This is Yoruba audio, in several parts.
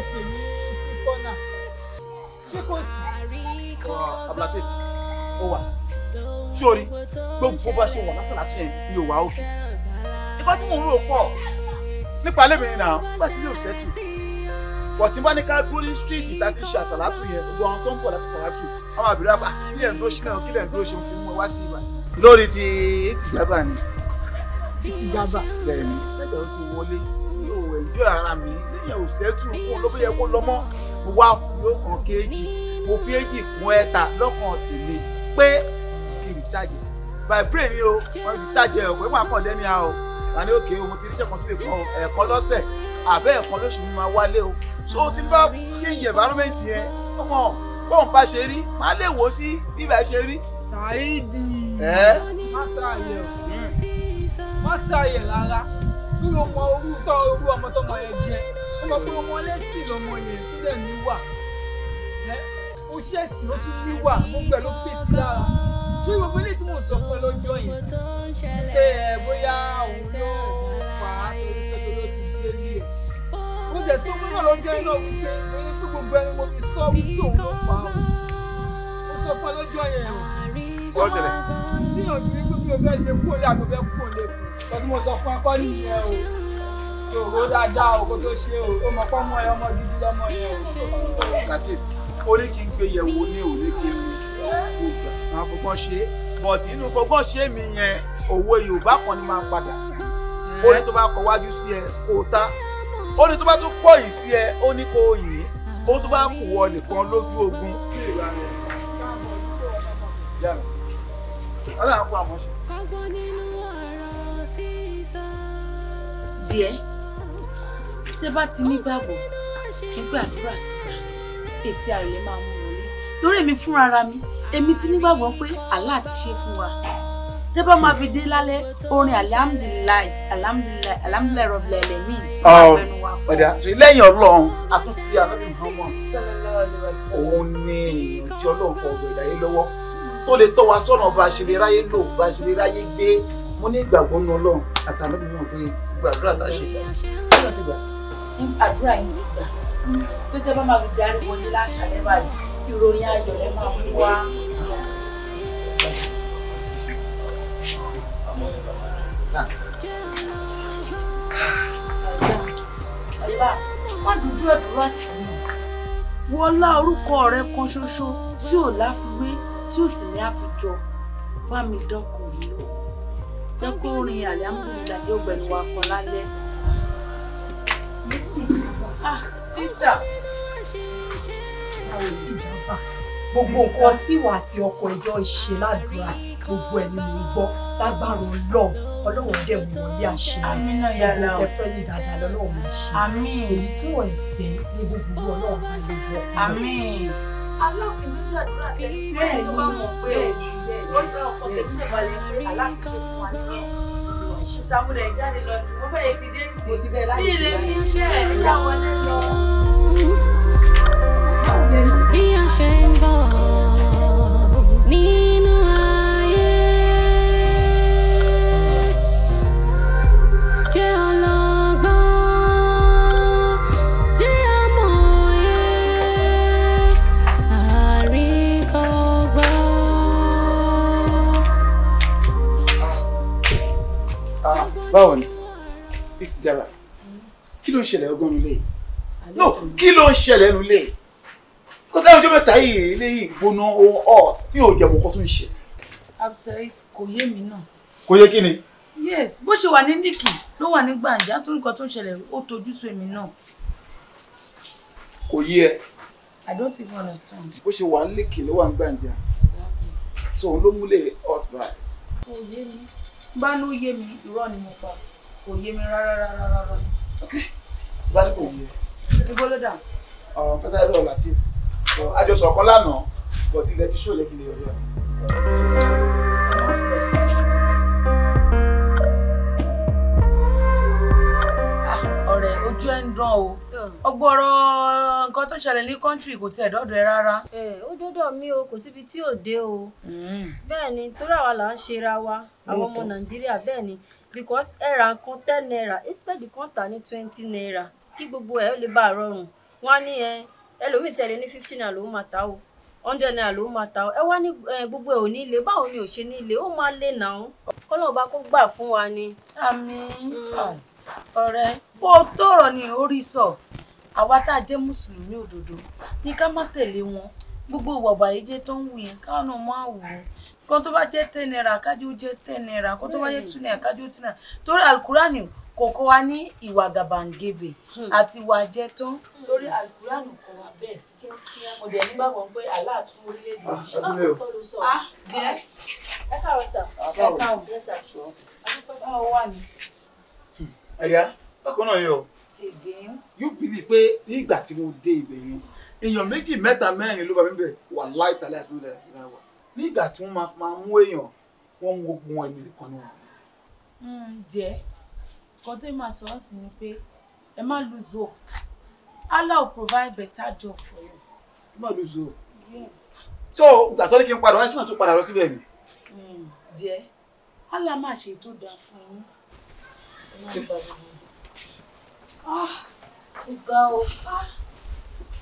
òkè ní sí kọ́nà ṣé kò sí. Ablatif ó wà sórí gbogbo bá ṣe wà lásán láti yẹn ni ò wá òkè nǹkan tí mò ń rò pọ̀ nípa lẹ́mìí náà nígbà tí ilé ò sẹ́tù bọ̀ tí bá ní ká dúró ní stíríìtì tá a ti ń ṣe àsàlátù yẹn gbogbo àwọn tó ń bọ̀ láti àsàlátù àwọn àbúrò àbá kílẹ̀ ń dúró sí náà kílẹ̀ ń dúró ṣe ń fi mú wá sí ibà lórí ti ìtìjábà ni. ìtìjábà. bẹ́ẹ̀ni lẹ́gbẹ̀ẹ́ ó ti wọlé yóò ẹ̀jọ́ ara mi lẹ́yìn ò sẹ́tù kó ló yẹ kó lọ́mọ́ mo wá fún yóò kan kéèjì mo fi èjì kún ẹ̀ta lọ́kàn tèmi pé kí n discharge vibrate mi o wọ́n discharge ẹ̀ pé máa kàn dẹ́ni a o wà ní òkè o mo ti ríṣẹ́ kan síbi kan ẹ̀ẹ̀kan lọ́sẹ̀ àbẹ́ ẹ̀ẹ̀kan lóṣù mi máa wálé o so tí n bá change environment yẹn ọmọ bọ́n bá ṣe rí máa lè wò sí bí ibà ṣe rí. Saidi má tààyè rárá bí o mọ orú ọmọ tọmọ yẹn jẹ ọmọ pé ọmọ lẹ́sìn lọmọ yẹn tó lè níwà ó ṣẹ̀sìn ó tún níwà gbogbo ẹ̀ ló pèsè lára ṣé gbogbo ilé tí mò ń sọ fún ẹ lọ́jọ́ yẹn pé bóyá òun ló fà á torí pé torí ó ti dé ní ẹ̀ mo jẹ́ sọ fún náà lọ́jọ́ yẹn náà wípé torí pé gbogbo ẹni mo fi sọ wípé òun ló fà á mo sọ fún ẹ lọ́jọ́ yẹn o. sọ ṣẹlẹ̀. níyànjú wípé bí o fẹ́ lè kúrò lé àbí o fẹ́ kúrò lé fún ọdún mo sọ fún akọ́ nìyẹn o tí òwò dáadáa o kó tó ṣe o ó mọ̀ pọ́ mọ́ ẹ ọmọ gidi lọ́mọ yẹn o. kàtí ó ní kí n gbé yẹ̀wò ní òní kí n rí gbogbo àwọn fọgbọ́n ṣe bọ̀tì inú fọgbọ́n ṣe mi yẹn òwe Yorùbá kan ni máa padà sí ó ní tó bá kọ wájú sí ẹ kó o tá ó ní tó bá tún kọ̀yìn sí ẹ ó ní kó o yìn ó tó bá kù wọ nìkan lójú ogun kí ìlà rẹ yára ọlọ́run àpò àmọ́ ṣe. díẹ̀ tẹ́ bá ti nígbàgbọ́ nígbà àdúrà ti gbà èsì àìlè máa mú wọlé lórí èmi fúnra ra mi èmi ti nígbàgbọ́ pé Allah ti ṣe fún wa tẹ́ bá máa fi dé lálẹ́ orin alhamdulilayi alhamdulilayi alhamdulilayi rabbil alamin ọ̀dà ṣe lẹ́yìn ọlọ́run a tún fi ànábì Muhammad sallallahu alaihi wasallam òun ní tí ọlọ́run fọ ọgbẹ̀ ìdáyé lọ́wọ́ tó lè tọ́ wa sọ́nà bá a ṣe lè ráyé lò bá a ṣe lè ráyé gbé mo ní ìgbàgbọ́ nínú ọlọ́run àtànábì náà pé gbàdúrà tá a ṣe nígbà tí gbà. àdúrà yìí ti gbà pé tẹ́ bá máa fi darí wọlé láṣàlẹ̀ báyìí ìròyìn ayọ̀ rẹ̀ máa mú wá. Allah má dúdú àdúrà tì mí wọlá orúkọ rẹ kan ṣoṣo tí ò láfiwé tí ò sì ní àfijọ bá mi dọkùn mi lò jẹ́ kó rin alhamdulilayi yóò gbẹnu wa kan lálẹ́. Sister. Gbogbo nǹkan tí ìwà àti ọkọ ẹjọ́ ń ṣe ládùúrà gbogbo ẹ̀ ni mò ń gbọ́ lágbára Ọlọ́run dẹ̀ mú wọlé àṣẹ gbogbo ẹ̀fẹ́ ní dáadáa lọ́lọ́run máa ṣe èyí tó ẹ̀fẹ́ ní gbogbo Ọlọ́run máa lè wọ̀. Àmín. aláàfin nínú àdúrà tí ẹni fẹ́ẹ́ tó bá mọ̀ pé ó gbé ọkọ̀ tẹ̀mí lè balẹ̀ rí aláti ṣe fún wa nìyẹn. Sísá múlẹ̀ jáde lọ jù wọ́n bẹ̀rẹ̀ ti dé sí i bí ilé fi ń ṣe ẹ̀yà wọlé lọ. Bí a ṣe ń bọ̀ nínú ayé jẹ́ ọlọ́gbọ́n jẹ́ amòye àríkọ́gbọ́n. Báwo ni Istijaba kí ló ń ṣẹlẹ̀ ọgọ́rùn nílé yìí no kí ló ń ṣẹlẹ̀ nílé yìí kó táwọn ọjọ́ mẹ́ta yìí eléyìí gbóná ohun hot bí ò jẹ́ mọ́ kó tún ṣẹlẹ̀. Absaid kò yé mi náà. kò yé kí ni. Yes bó ṣe wà ní Níkì ló wà ní Gbàǹjà torí nǹkan tó ń ṣẹlẹ̀ ó tojú sú èmi náà. kò yé ẹ. I don't even understand. bó ṣe wà ní Níkì ló wà ní Gbàǹjà so òun ló múlẹ̀ hot báyìí. kò yé mi bá ló yé mi irọ́ ni mo pa kò yé mi rárá. ok bá ní kò yé. ibo ló dà. fẹsẹ̀ ẹ̀rọ Latif àjọsọ̀ ọ̀kan lánàá bọ̀ tí ilẹ̀ ti ṣó yẹ kí lè yọrí ẹ̀. ọ̀rẹ́ ojú ẹ̀ ń dán o ọgbọ́rọ̀ nǹkan tó ṣẹlẹ̀ ní kọ́ńtírì kò tiẹ̀ dọ́dọ̀ ẹ rárá. ó dọ́dọ̀ mi o kò síbi tí ò dé o bẹ́ẹ̀ ni torí àwa là ń ṣera wa àwọn ọmọ Nàìjíríà bẹ́ẹ̀ ni because ẹ ra nǹkan 10 naira instead kan tà ní 20 naira kí gbogbo ẹ̀ ó lè bá a rọrùn wọ́n á ní ẹlòmíì tẹ̀lé ní 50 naira ló máa ta o 100 naira ló máa ta o ẹ wá ní gbogbo ẹ̀ ò ní le báwo ni ò ṣe ní le ó máa lè nà ó kọ́lọ́ọ̀ bá kó gbà fún wa ni. àmín ọ̀rẹ́ ó tọrọ ní orí sọ àwa tá a jẹ́ mùsùlùmí òdodo ní ká má tẹ̀lé wọn gbogbo bàbá yìí jẹ́ tó ń wù yẹn káwọn náà máa wù ú kó tó bá jẹ́ 10 naira kájú ó jẹ́ 10 naira kó tó bá jẹ́ 2 naira kájú ó 2 naira torí alukurani kò kọ́ wa ní ìwà gàbàǹgebè àti ìwà jẹ́tán lórí alukurani kọ́ wa bẹ́ẹ̀ mo dẹ̀ nígbàgbọ́ pé Allah tún orílẹ̀-èdè yìí ṣe. Jẹ́ ẹ káàárọ̀ sà. ẹ káàárọ̀ báwo wà ní. ẹ̀yà bákan náà yẹ o again. you believe pé nígbà tí mo dé ibẹ̀ yẹn èèyàn méjì mẹ́ta mẹ́rin ló bá mi bẹ̀ wà láì tàlẹ́ àti lórí ẹ̀sìn náà wà nígbà tí wọ́n máa mú èèyàn wọ́n mú gbogbo wọn èmi nìkan ni wọn. Jẹ́ kan tó máa sọ ọ́ sí ni pé ẹ má lose hope Allah will provide better job for you. ẹ má lose hope. Yes. so ìgbà tó ní kí n padà wá sí náà tó padà lọ síbẹ̀ ni. Jẹ́ Allah máa ṣe tó dáa fún yín. Ó ga o.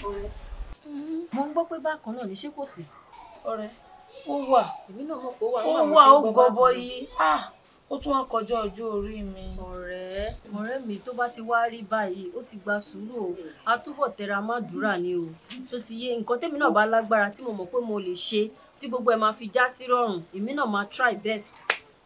Ọ̀rẹ́. mo ń gbọ́ pé bákan náà ní ṣé kò sí. Ọ̀rẹ́ ó wà. èmi náà mọ̀ pé ó wà. Ó wà ó gọbọ yìí. Ó tún wá kọjá ọjọ́ orí mi. ọ̀rẹ́ mi tó bá ti wá rí báyìí ó ti gba sùúrù o a túbọ̀ tẹra mọ́ àdúrà ni o tó ti yé nǹkan tèmi náà bá lágbára tí mo mọ̀ pé mo lè ṣe tí gbogbo ẹ̀ máa fi já sí rọrùn èmi náà máa try best.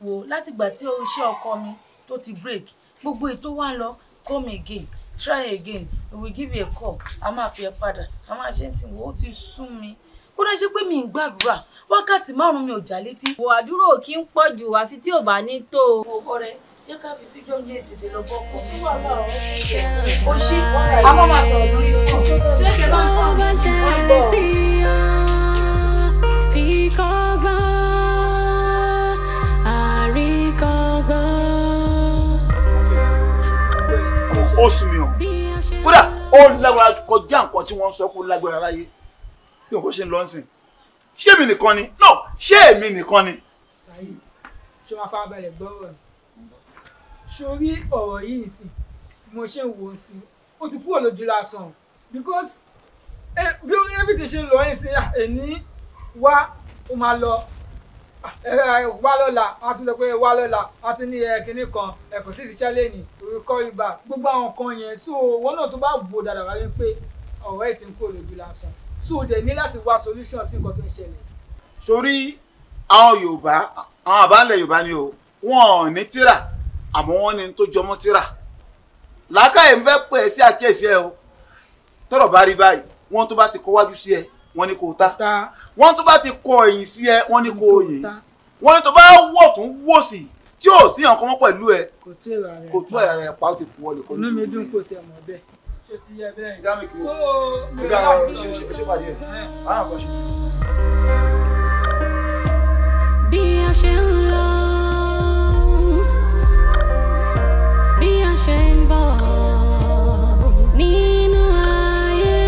Wò látìgbà tí iṣẹ́ ọkọ mi tó ti break gbogbo ètò wà lọ come again try again we will give you a call a máa pè é padà a máa ṣe tí wo ó ti sún mi kó náà ṣe pé mi ń gbàdúrà wákàtí 5 mi ò já létí. wò àdúrà ò kí ń pọ̀ jù àfi tí ò bá ní tó o. Ọ̀rẹ́ jẹ́ ká fi síjọ́ ní ètìtì lọ bọ́ kó sí wàhálà ọ̀rẹ́ ó ṣí a máa máa sọ̀rọ̀ lórí ọ̀sán lẹ́kẹ̀ẹ́ máa ń sọ̀rọ̀ lórí ó sùn mí o kódà ó lágbára kọjá nǹkan tí wọ́n sọ kó lágbára láyé bí òkú ṣe ń lọ ń sìn ṣé èmi nìkan ni no ṣé èmi nìkan ni. Saheed ṣé máa farabalẹ̀ gbọ́rọ̀ ni sórí ọ̀rọ̀ yìí sí mo ṣe ń wò ó sí ó ti kúrò lójú lásán because bí everything ṣe ń lọ yìí sí ẹni wá ó máa lọ wá lọ́la wọ́n ti sọ pé wá lọ́la wọ́n ti ní kinní kan ẹ̀kọ́ tí ìṣiṣẹ́ lè ní orí kọ́ ibà gbogbo àwọn kan yẹn so wọn náà tó bá bò dáadáa wáyé pé ọ̀rọ̀ ẹ̀ ti ń kó lójú lásán so dẹ̀ ní láti wá solution sí nǹkan tó ń ṣẹlẹ̀. sórí àwọn Yorùbá àwọn àbálẹ̀ Yorùbá ni o wọn ò ní tírà àmọ́ wọ́n ní tó jọmọ́ tírà làákàyè ń fẹ́ pè é sí àkíyèsí ẹ o tọ́rọ̀ bá rí báyìí wọ́n tó bá ti kọ wájú sí ẹ wọ́n ní kó ta wọ́n tó bá ti kọ ẹ̀yìn sí ẹ wọ́n ní kó yìn wọ́n ní tó bá wọ̀ tún wò sí tí ò sí nǹkan mọ́ pẹ̀lú ẹ kò tú ẹ̀rọ rẹ̀ pa ó ti kú ọ nìkan. inú mi dùn kò tiẹ̀ mọ̀ bẹ́ẹ̀ ṣé ti yẹ bẹ́ẹ̀ jámi kí so mi ò láti ṣe pàdé ẹ̀ àwọn kan ṣe sí. bí a ṣe ń lọ bí a ṣe ń bọ̀ nínú ayé.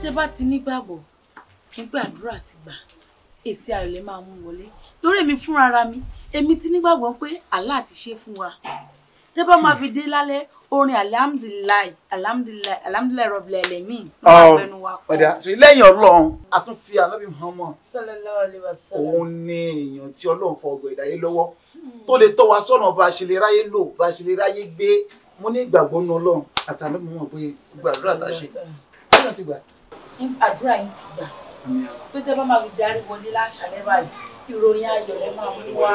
Tẹ́ bá ti nígbàgbọ́ nígbà àdúrà ti gbà èsì ayọ̀ lè máa mú wọlé torí èmi fúnra ara mi èmi ti nígbàgbọ́ pé Allah ti ṣe fún wa tẹ́ bá máa fi dé lálẹ́ orin alhamdulilayi alhamdulilayi alhamdulilayi rabbil alamin ló máa gbẹnu wa kọ́. ọ̀dà ṣe lẹ́yìn Ọlọ́run a tún fi Ànábì Muhammad sallallahu alaihi wasallam òun ní èèyàn tí Ọlọ́run fọ ọgbà ìdáyé lọ́wọ́ tó lè tọ́ wa sọ́nà bá a ṣe lè ráyé lò bá a ṣe lè ráyé gbé mo ní ìgbàgbọ́ nínú Ọlọ́run àtàlẹ́ mi mọ̀ pé gbàdúrà tá a ṣe ọ̀nà ti gbà. àdúrà yín ti gbà pé tẹ́ bá máa fi darí wọlé láṣàlẹ́ báyìí ìròyìn ayọ̀ lẹ máa mú wá.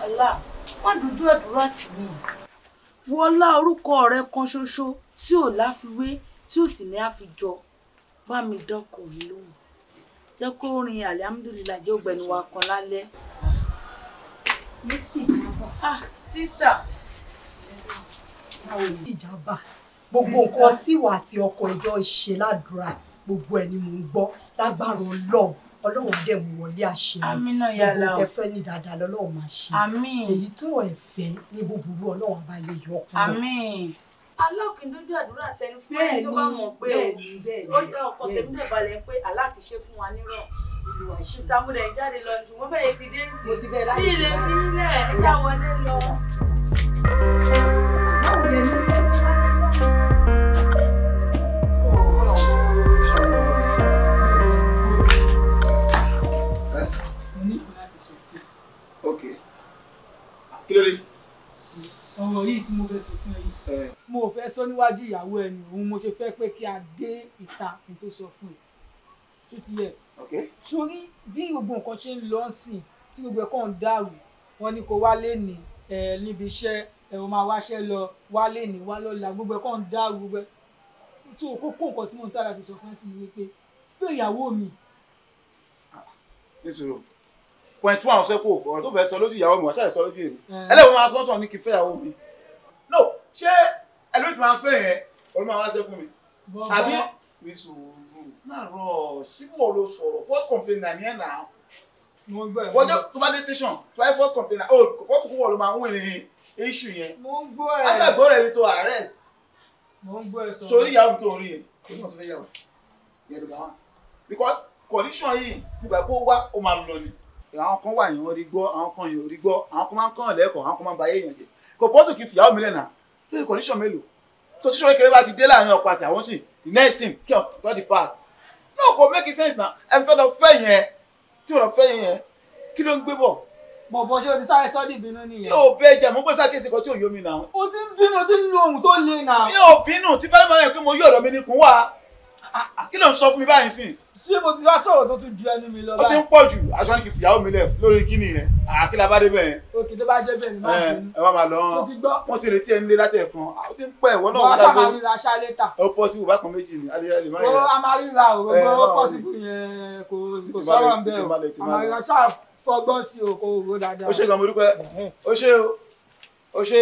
Allah má dúdú àdúrà tì mí wọlá orúkọ rẹ kan ṣoṣo tí ò láfiwé tí ò sì ní àfijọ bá mi dọkọ mi lóhùn jẹ́ kó rin alihamudulilayi jẹ́ ògbẹ́ni wa kan lálẹ́. Sister ìjàmbá gbogbo nǹkan tí ìwà àti ọkọ ẹjọ́ ń ṣe ládùúrà gbogbo ẹ̀ ni mò ń gbọ́ lágbára Ọlọ́run dẹ̀ mú wọlé àṣẹ Amínà yàrá gbogbo ẹ̀fẹ́ ní dáadáa lọ́lọ́run máa ṣe àmín èyí tó ẹ̀fẹ́ ní búburú Ọlọ́run àbáyé yọ ọkùnrin. àmín aláàkín dójú àdúrà tẹni fún ẹni tó bá mọ̀ pé ó ọkọ tèmi dẹ̀ balẹ̀ pé Allah ti ṣe fún wa nírọ̀ olúwa ṣe. Sista mo dẹ̀ jáde lọ jù wọ́n bẹ̀rẹ̀ ti dé sí. Mo ti bẹ̀rẹ̀ láti bí ilé fi ilẹ̀ ẹ̀ka wọlé lọ. Báwo ni ẹni? Mo ní kó láti sọ fún ẹ. Ok. Kí ló dé? Ọ̀rọ̀ yìí tí mo fẹ́ sọ fún ẹ yìí. Mo ò fẹ́ sọ níwájú ìyàwó ẹni òun mo ṣe fẹ́ pé kí a dé ìta kí n tó sọ fún ẹ. Ṣó ti yẹ? Ok. Sórí bí gbogbo nǹkan ṣe ń lọ sìn tí gbogbo ẹ̀ kàn ń dàrú wọn ní kó wálé ní níbi iṣẹ́ ẹ̀rọ máa wáṣẹ́ lọ wálé ní wá lọ́la gbogbo ẹ̀ kàn ń dàrú gbogbo ẹ̀. Tí o kókó nǹkan tí mo ń tàrà ti sọ fún ẹ sí ni wípé fẹ́ ìyàwó mi. Nísìrò point two àwọn sẹ́kù ọ̀rọ̀ tó fẹ́ sọ lójú ìyàwó mi wà tẹ́lẹ̀ sọ lójú èmi ẹlẹ́wọ̀n máa sọ́sọ́ ní kí fẹ́ ìyàwó mi. No ṣé ẹlòmíì máa fẹ́ yẹn olú máa wá ṣe fún mi tàbí nísìrò máa rọ ṣíbù ọ̀rọ̀ sọ̀rọ̀ first complainer ni ẹ̀ náà wọ́n jẹ́ tó bá dé station tó bá yẹ first complainer ó first kúkú ọ̀rọ̀ máa ń wìn ní issue yẹn mo ń gbọ́ ẹ̀ aṣàgbọ́ rẹ̀ ni tó arrest mo ń gbọ́ ẹ̀ sọ. sórí ìyàwó tó ń rí yẹn kò ní wọ́n ti fẹ́ yàwó yẹn ló bá wà because condition yìí nígbà pé ó wá ó máa lọ ni àwọn kan wà yẹn rí gbọ́ àwọn kan yẹn ò rí gbọ́ àwọn kan máa ń kàn lẹ́kọ̀ọ́ àwọn kan máa ń ba ayé èèyàn jẹ kò pọ́sù kí fìyàwó mi lẹ́nà lórí condition mélòó so tí sọ́wọ́ kéré bá ti dé láàrin ọkọ àti àwọn sì the next thing kí ọ̀ tó di part no kò make sense na ẹ fẹ́ lọ fẹ́ yẹn tí wọ́n lọ fẹ́ yẹn kí ló ń gbé bọ̀. bọ̀bọ̀ ṣé o ti sáré sọ́ọ́dì ìbínú nìyẹn. yóò bẹ́ẹ̀ jẹ́ mo gbé sákèsì kan tí ò yó mi náà. o ti ń bínú o ti ń lo ohun tó le náà. mi ò bínú tí bá máa yẹ kí mo yí ọ̀dọ̀ mi ní kún wá kí ló ń sọ fún mi báyìí sìn. ṣé mo ti wá sọ̀rọ̀ tó tún ju ẹnu mi lọ ó ti ń pọ̀ jù aṣọ ni kì í fìyàwó mi lẹ̀ lórí kíni yẹn àkílà bá dé bẹ́ẹ̀. òkè tó bá jẹ́ bẹ́ẹ̀ ni máa bínú. ẹ wá máa lọ mo ti gbọ́. wọ́n ti retí ẹni lé látẹ̀ kan ó ti ń pẹ́ ìwọ náà wọ́n aṣá máa ríra aṣá létà. ó pọ̀ sí ìwà kan méjì ni alẹ́ lè má ó yẹra. a máa ríra o gbogbo ó pọ̀ sí yẹn kò sọ̀rọ̀ ń bẹ̀ o a máa ríra ṣáà fọgbọ́n sí o kò rò dáadáa. ó ṣe gan mo dúpẹ́ ó ṣe o ó ṣe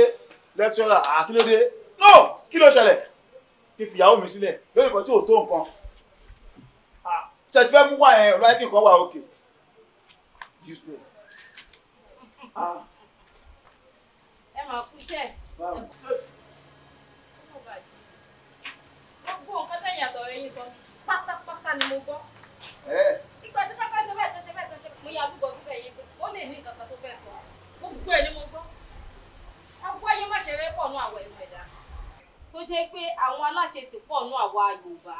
lẹ́kítọ́rà àkílódé no kí ló ṣẹlẹ̀ kí fìyàwó mi sílẹ̀ lórí nǹkan tí ò tó nǹkan ṣètìfẹ́ mú wá yẹn ọ̀rọ̀ kí nǹkan wà òkè useless. ẹ máa kú iṣẹ́ gbogbo nǹkan tẹ̀yìn àtọ̀rọ̀ yín sọ pátápátá ni mo gbọ́. ìgbà tí káká ṣe bẹ́ẹ̀ tó ṣe bẹ́ẹ̀ tó ṣe mo yà lúgọ síbẹ̀ yìí pé ó lè ní nǹkan kan tó fẹ́ sọ gbogbo ẹ̀ ni mo gbọ́. agbáyé má ṣe rẹ́ pọ̀ nú àwọ̀ ẹ̀rọ ẹ̀dá tó jẹ́ pé àwọn aláṣẹ ti pọ̀ nú àwa Yorùbá.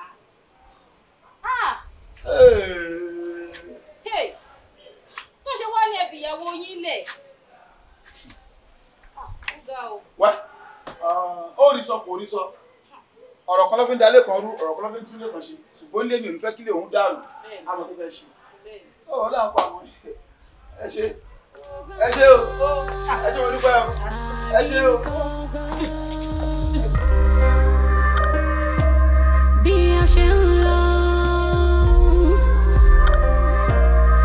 tó ṣe wá ní ẹbí ìyàwó yín lẹ̀. wá ó rí sọ kò rí sọ ọ̀rọ̀ kan ló fi ń dalé kan rú ọ̀rọ̀ kan ló fi ń túlé kan ṣe ṣùgbọ́n lé mi ò ní fẹ́ kí lè òun dàrú àmọ́ tó fẹ́ ṣe sọ̀rọ̀ láwọn pa àwọn ẹ ṣe o ẹ ṣe mo dúpẹ́ o ẹ ṣe o. bí a ṣe ń lọ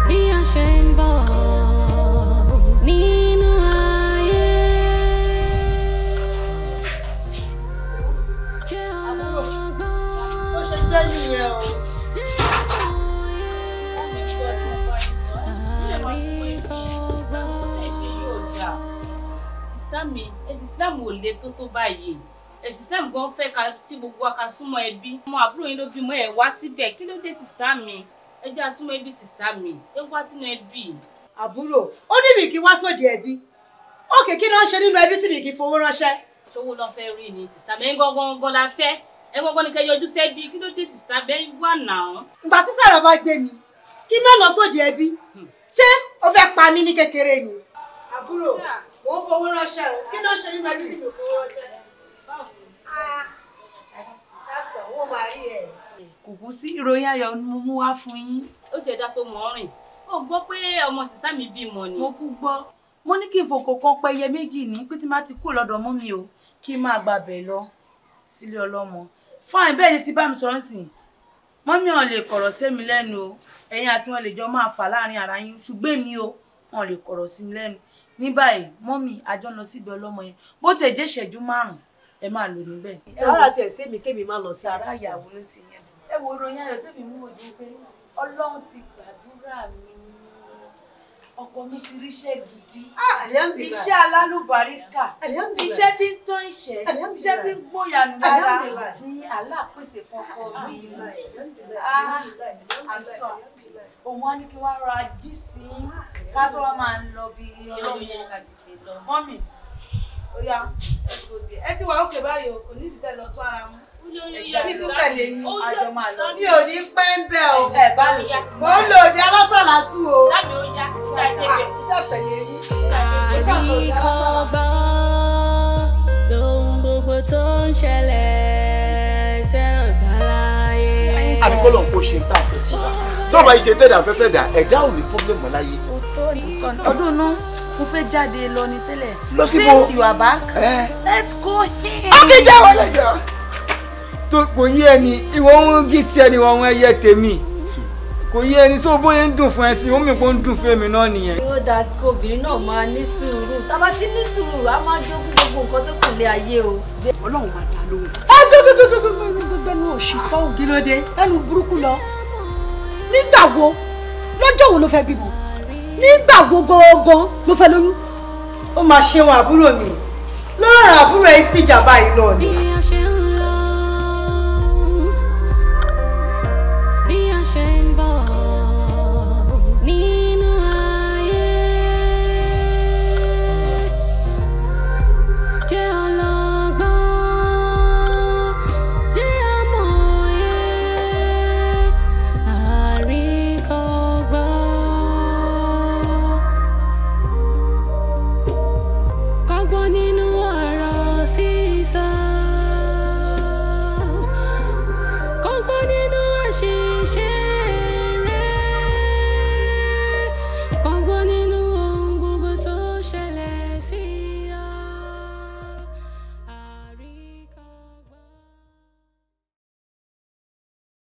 bí a ṣe ń bọ̀ nínú ayé jẹ́ ọlọ́gbọ́n. Ó ṣe jẹ́ nìyẹn o. Islam ò le tó báyìí ẹ̀sìn Islam gan fẹ́ ká kí gbogbo wa ká súnmọ́ ẹbí ọmọ àbúrò yín ló bímọ ẹ̀ wá síbẹ̀ kí ló dé sìstá mi ẹ jẹ́ àsúnmọ́ ẹbí sìstá mi ẹ wá sínú ẹbí. Àbúrò ó ní mi kí wá sóde ẹbí òkè kí ló ń ṣe nínú ẹbí tí mi kì í fowó ránṣẹ́. ṣòwò lọ fẹ́ rí ni sìstá mi ẹ gangan la fẹ́ ẹ gangan ni kẹ́ yọjú sẹ́bí kí ló dé sìstá bẹ́ẹ̀ wà náà. ìgbà tí sàrà bá gbé mi kí má lọ sóde ẹbí ṣé o fẹ́ pa mí ní kékeré ni. Àbúrò mo ń fowó ránṣẹ́ o kí ló ń ṣe nínú ẹbí tí mi ò fowó ránṣẹ́. Lásán wọ́n máa rí ẹ̀. Kùkú sí ìròyìn ayọ̀ ni mo mú wá fún yín. ó ti ẹ̀dá tó mọ̀ rìn ó gbọ́ pé ọmọ sìstá mi bímọ ni. Mo kú gbọ́ mo ní kí n fòkò kan pẹyẹ méjì ní pé tí má ti kú lọ́dọ̀ mọ́ mi o kí n máa gbàbẹ̀ lọ sílé ọlọ́mọ. Fáìn bẹ́ẹ̀ ni ti bá mi sọ̀rọ̀ sìn mọ́mí ò lè kọ̀rọ̀ sí mi lẹ́nu o ẹ̀yin àti wọn lè jọ máa fà láàrin ara yín ṣùgbọ́n èmi o wọn lè kọ̀rọ̀ sí mi lẹ́nu ní báyìí mọ́mí àjọ lọ síbi ọlọ́mọ yẹn bó tẹ̀ jẹ́ ìṣẹ́jú 5 ẹ máa lò níbẹ̀. Sàrà tiẹ̀ sí mi kémi má lọ sí. Sàrà ìyàwó ló ti yẹn. Ẹ wo ìròyìn ayọ̀ tẹ́mi mú ojú pé Ọlọ́run ti gbàdúrà mi ọkọ mi ti ríṣẹ́ gidi iṣẹ́ alálùbáríkà iṣẹ́ tí ń tán iṣẹ́ tí ń gbóyànú lára ní Allah pèsè fún ọkọ mi. I'm sorry. òun á ní kí wọ́n ra jí sí ká tó wá máa lọ bí mọ́mì ó yá ẹ ti wà òkè báyìí o kò ní ìdíkẹ́ lọ tó ara mú. títún tẹ̀lé yín àjọ máa lọ. mi ò ní pẹ́ ń bẹ̀ o. ẹ bá mi ṣe. mo ń lò ní alásàlá tú o. ìjọ tẹ̀lé yín. àríkọ́gbọ́n lóhun gbogbo tó ń ṣẹlẹ̀ sẹ́ọ̀dá láyé. àbíkọ́ lòun kò ṣe ń tà fẹ́ fún wa tó bá ṣe tẹ̀dá fẹ́fẹ́ dà ẹ̀dá ò ní pọ́blẹ́mù láyé. ọdún náà mo fẹ́ jáde lọ ní tẹ́lẹ̀. Lọ síbo? Since you are back, let's go in. ókè jẹ́ wọlé jọ. tó kò yé ẹni ìwọ ń gí tí ẹni wọn ẹyẹ tèmi kò yé ẹni tó bóyá ń dùn fún ẹ sí omi kò ń dùn fún èmi náà nìyẹn. ó dáa kí obìnrin náà máa ní sùúrù tá bá ti ní sùúrù á máa jogún gbogbo nǹkan tó kù lé ayé o. ọlọ́run máa dá lóhùn. gbẹgbẹgbẹgbẹgbẹgbẹ ẹnu òṣì sọ́hùn. kí ló dé. ẹnu burúkú lọ. nígbà wo lọ́jọ́ wo ló fẹ́ bímọ nígbà wo gangan ló fẹ́ lóyún. ó máa ṣe wọn àbúrò mi lọ́rọ̀ àbúrò ẹ̀ sì jà báyìí náà ni.